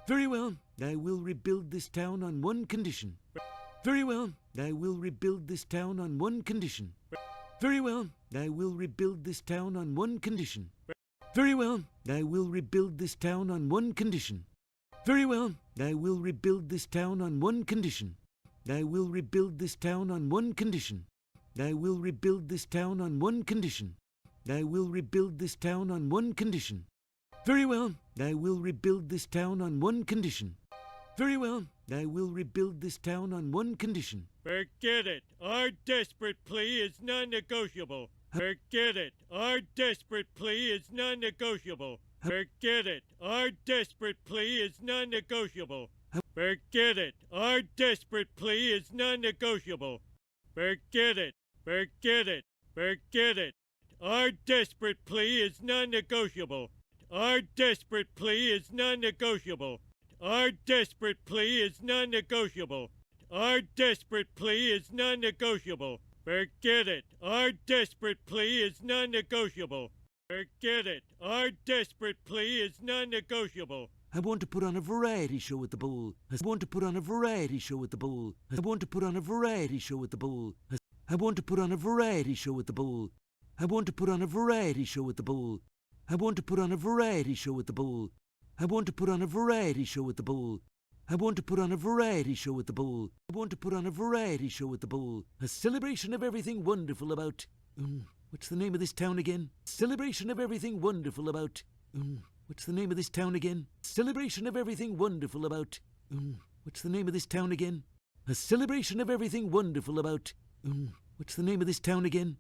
Very well, I will rebuild this town on one condition. Very well, I will rebuild this town on one condition. Very well, I will rebuild this town on one condition. Very well, I will rebuild this town on one condition. Very well, I will rebuild this town on one condition. I will rebuild this town on one condition. I will rebuild this town on one condition. I will rebuild this town on one condition. Very well, I will rebuild this town on one condition. Very well, I will rebuild this town on one condition. Forget it. Our desperate plea is non-negotiable. Forget it. Our desperate plea is non-negotiable. Forget it. Our desperate plea is non-negotiable. Forget it. Our desperate plea is non-negotiable. Forget it. Forget it. Forget it. Our desperate plea is non-negotiable. Our desperate plea is non-negotiable. Our desperate plea is non-negotiable. Our desperate plea is non-negotiable. Forget it. Our desperate plea is non-negotiable. Forget it. Our desperate plea is non-negotiable. I want to put on a variety show at the bowl. I want to put on a variety show at the bowl. I want to put on a variety show at the bowl. I want to put on a variety show at the bowl. I want to put on a variety show at the bowl. I want to put on a variety show at the bowl. I want to put on a variety show at the bowl. I want to put on a variety show at the bowl. I want to put on a variety show at the bowl. A celebration of everything wonderful about... what's the name of this town again? Celebration of everything wonderful about... what's the name of this town again? Celebration of everything wonderful about... what's the name of this town again? A celebration of everything wonderful about... what's the name of this town again?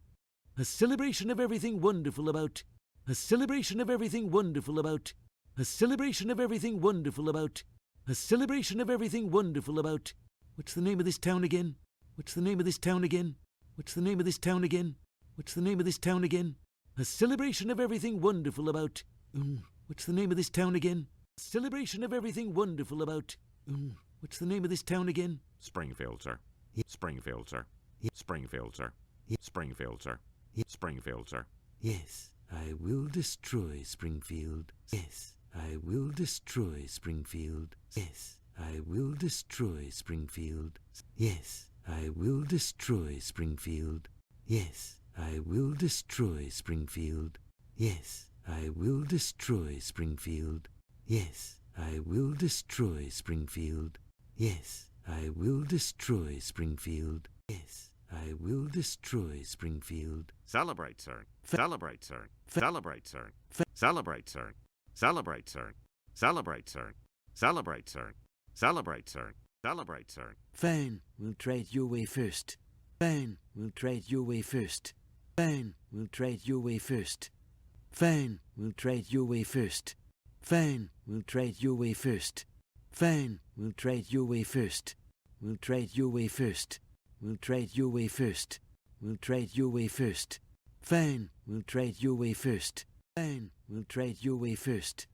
A celebration of everything wonderful about... A celebration of everything wonderful about... A celebration of everything wonderful about... A celebration of everything wonderful about... What's the name of this town again? What's the name of this town again? What's the name of this town again? What's the name of this town again? A celebration of everything wonderful about... what's the name of this town again? Celebration of everything wonderful about... what's the name of this town again? Springfield, sir. Springfield, sir. Springfield, sir. Springfield, sir. Springfield, sir. Yes, I will destroy Springfield. Yes, I will destroy Springfield. Yes, I will destroy Springfield. Yes, I will destroy Springfield. Yes, I will destroy Springfield. Yes, I will destroy Springfield. Yes, I will destroy Springfield. Yes, I will destroy Springfield. Yes, I will destroy Springfield. Celebrate, sir. Celebrate, sir. Celebrate, sir. Celebrate, sir. Celebrate, sir. Celebrate, sir. Celebrate, sir. Celebrate, sir. Celebrate, sir. Fine, we'll trade your way first. Fine, we'll trade your way first. Fine, we'll trade your way first. Fine, we'll trade your way first. Fine, we'll trade your way first. Fine, we'll trade your way first. We'll trade your way first. We'll trade your way first. We'll trade your way first. Fine, we'll trade your way first. Fine, we'll trade your way first.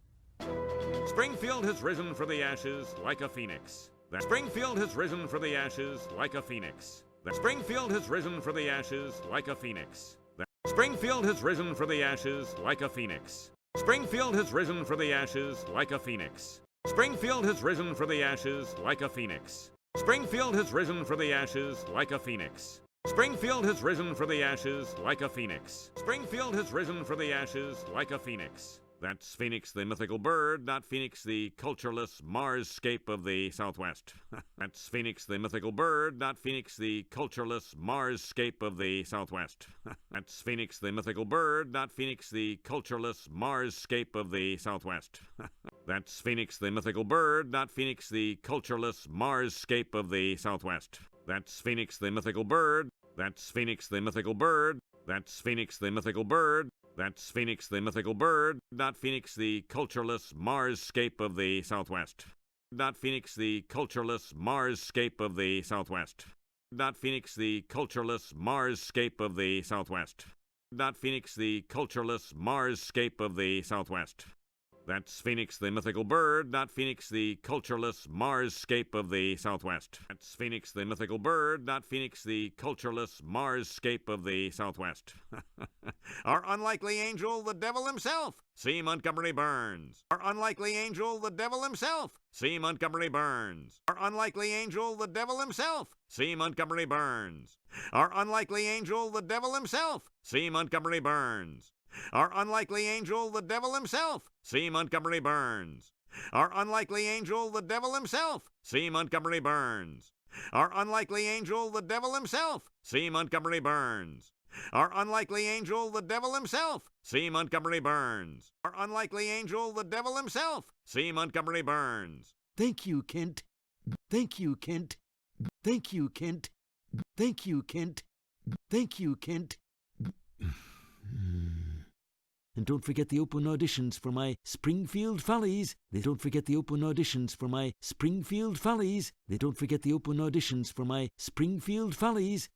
Springfield has risen for the ashes like a phoenix. Springfield has risen for the ashes like a phoenix. Springfield has risen for the ashes like a phoenix. Springfield has risen for the ashes like a phoenix. Springfield has risen for the ashes like a phoenix. Springfield has risen for the ashes like a phoenix. Springfield has risen for the ashes like a phoenix. Springfield has risen for the ashes like a phoenix. Springfield has risen for the ashes like a phoenix. That's Phoenix the mythical bird, not Phoenix the cultureless Mars-scape of the Southwest. That's Phoenix the mythical bird, not Phoenix the cultureless Mars-scape of the Southwest. That's Phoenix the mythical bird, not Phoenix the cultureless Mars-scape of the Southwest. That's Phoenix the mythical bird, not Phoenix the cultureless Mars-scape of the Southwest. That's Phoenix the mythical bird. That's Phoenix the mythical bird. That's Phoenix the mythical bird. That's Phoenix the mythical bird, not Phoenix the cultureless Mars-scape of the Southwest. Not Phoenix the cultureless Mars-scape of the Southwest. Not Phoenix the cultureless Mars-scape of the Southwest. Not Phoenix the cultureless Mars-scape of the Southwest. That's Phoenix the mythical bird, not Phoenix the cultureless Marsscape of the Southwest. That's Phoenix the mythical bird, not Phoenix the cultureless Marsscape of the Southwest. Our unlikely angel, the devil himself, C. Montgomery Burns. Our unlikely angel, the devil himself, C. Montgomery Burns. Our unlikely angel, the devil himself, C. Montgomery Burns. Our unlikely angel, the devil himself, C. Montgomery Burns. Our unlikely angel, the devil himself, C. Montgomery Burns. Our unlikely angel, the devil himself, C. Montgomery Burns. Our unlikely angel, the devil himself, C. Montgomery Burns. Our unlikely angel, the devil himself, C. Montgomery Burns. Our unlikely angel, the devil himself, C. Montgomery Burns. Thank you, Kent. Thank you, Kent. Thank you, Kent. Thank you, Kent. Thank you, Kent. And don't forget the open auditions for my Springfield Follies. Don't forget the open auditions for my Springfield Follies. Don't forget the open auditions for my Springfield Follies.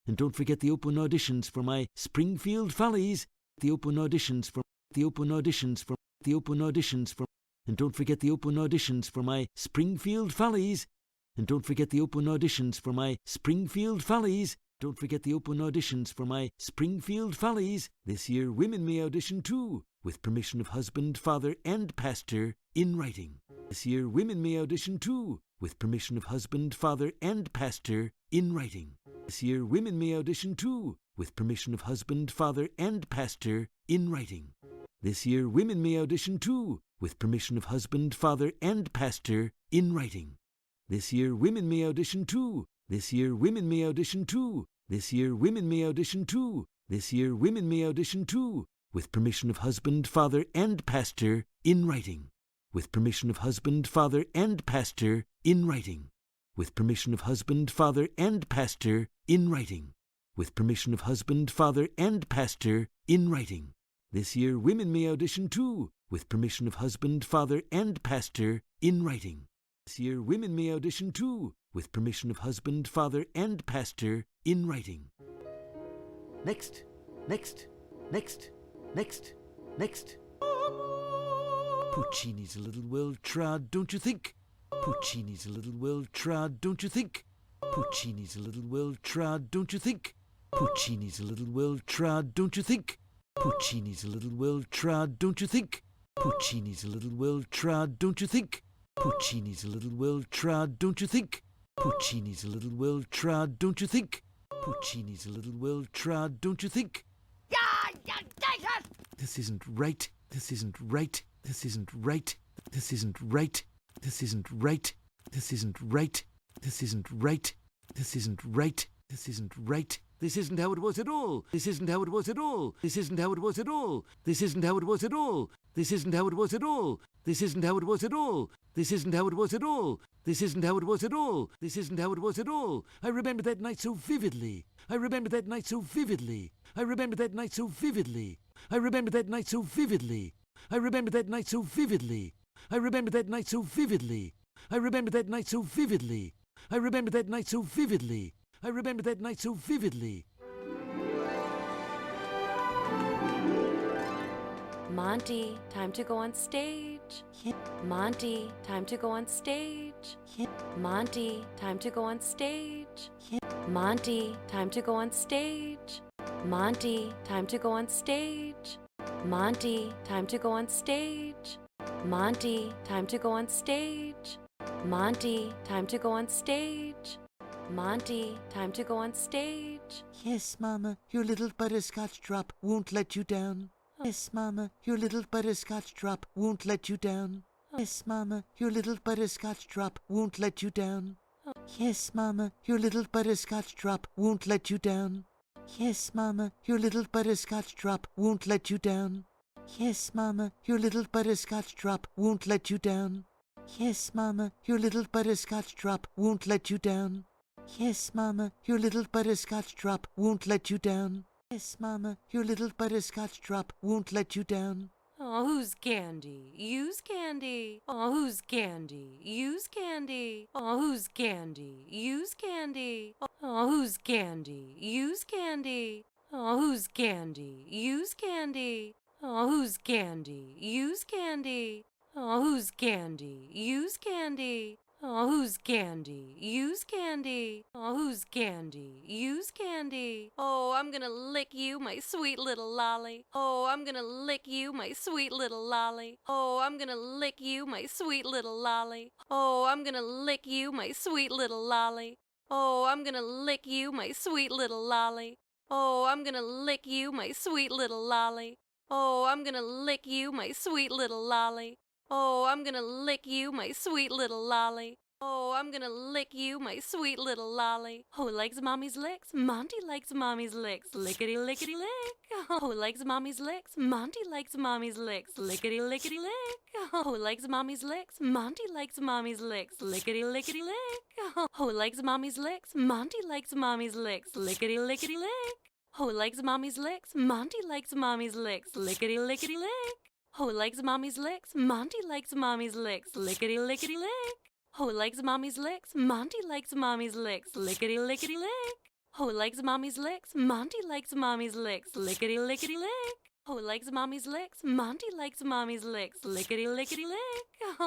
And don't forget the open auditions for my Springfield Follies. The open auditions for the open auditions for the open auditions for. And don't forget the open auditions for my Springfield Follies. And don't forget the open auditions for my Springfield Follies. Don't forget the open auditions for my Springfield Follies. This year women may audition too, with permission of husband, father, and pastor, in writing. This year women may audition too, with permission of husband, father, and pastor, in writing. This year women may audition too, with permission of husband, father, and pastor, in writing. This year women may audition too, with permission of husband, father, and pastor, in writing. This year women may audition too. This year women may audition too. This year women may audition too. This year women may audition too, with permission of husband, father, and pastor, in writing. With permission of husband, father, and pastor, in writing. With permission of husband, father, and pastor, in writing. With permission of husband, father, and pastor, in writing. This year women may audition too, with permission of husband, father, and pastor, in writing. This year women may audition too, with permission of husband, father, and pastor, in writing. Next, next, next, next, next. Puccini's a little well trod, don't you think? Puccini's a little well trod, don't you think? Puccini's a little well trod, don't you think? Puccini's a little well trod, don't you think? Puccini's a little well trod, don't you think? Puccini's a little well trod, don't you think? Puccini's a little well trod, don't you think? Puccini's a little well trod, don't you think? Puccini's a little well trod, don't you think? This isn't right. This isn't right. This isn't right. This isn't right. This isn't right. This isn't right. This isn't right. This isn't right. This isn't right. This isn't how it was at all. This isn't how it was at all. This isn't how it was at all. This isn't how it was at all. This isn't how it was at all. This isn't how it was at all. This isn't how it was at all. This isn't how it was at all. This isn't how it was at all. I remember that night so vividly. I remember that night so vividly. I remember that night so vividly. I remember that night so vividly. I remember that night so vividly. I remember that night so vividly. I remember that night so vividly. I remember that night so vividly. I remember that night so vividly. Monty, time to go on stage. Monty, time to go on stage. Monty, time to go on stage. Monty, time to go on stage. Monty, time to go on stage. Monty, time to go on stage. Monty, time to go on stage. Monty, time to go on stage. Monty, time to go on stage. Yes, Mama, your little butterscotch drop won't let you down. Yes, Mama, your little butterscotch drop won't let you down. Yes, Mama, your little butterscotch drop won't let you down. Yes, Mama, your little butterscotch drop won't let you down. Yes, Mama, your little butterscotch drop won't let you down. Yes, Mama, your little butterscotch drop won't let you down. Yes, Mama, your little butterscotch drop won't let you down. Yes, Mama, your little butterscotch drop won't let you down. Yes, Mama, your little butterscotch drop won't let you down. Oh, who's candy? Use candy. Oh, who's candy? Use candy. Oh, who's candy? Use candy. Oh, who's candy? Use candy. Oh, who's candy? Use candy. Oh, who's candy? Use candy. Oh, who's candy? Use candy. Oh, who's candy? Use candy. Oh, who's candy? Use candy. Oh, I'm gonna lick you, my sweet little lolly. Oh, I'm gonna lick you, my sweet little lolly. Oh, I'm gonna lick you, my sweet little lolly. Oh, I'm gonna lick you, my sweet little lolly. Oh, I'm gonna lick you, my sweet little lolly. Oh, I'm gonna lick you, my sweet little lolly. Oh, I'm gonna lick you, my sweet little lolly. Oh, I'm gonna lick you, my sweet little lolly. Oh, I'm gonna lick you, my sweet little lolly. Who likes mommy's licks? Monty likes mommy's licks. Lickety lickety lick. Who likes mommy's licks? Monty likes mommy's licks. Lickety lickety lick. Who likes mommy's licks? Monty likes mommy's licks. Lickety lickety lick. Who likes mommy's licks? Monty likes mommy's licks. Lickety lickety lick. Who likes mommy's licks? Monty likes mommy's licks. Lickety lickety lick. Who likes mommy's licks? Monty likes mommy's licks. Lickety lickety lick. Who likes mommy's licks? Monty likes mommy's licks. Lickety lickety lick. Who likes mommy's licks? Monty likes mommy's licks. Lickety lickety lick. Who likes mommy's licks? Monty likes mommy's licks. Lickety lickety lick.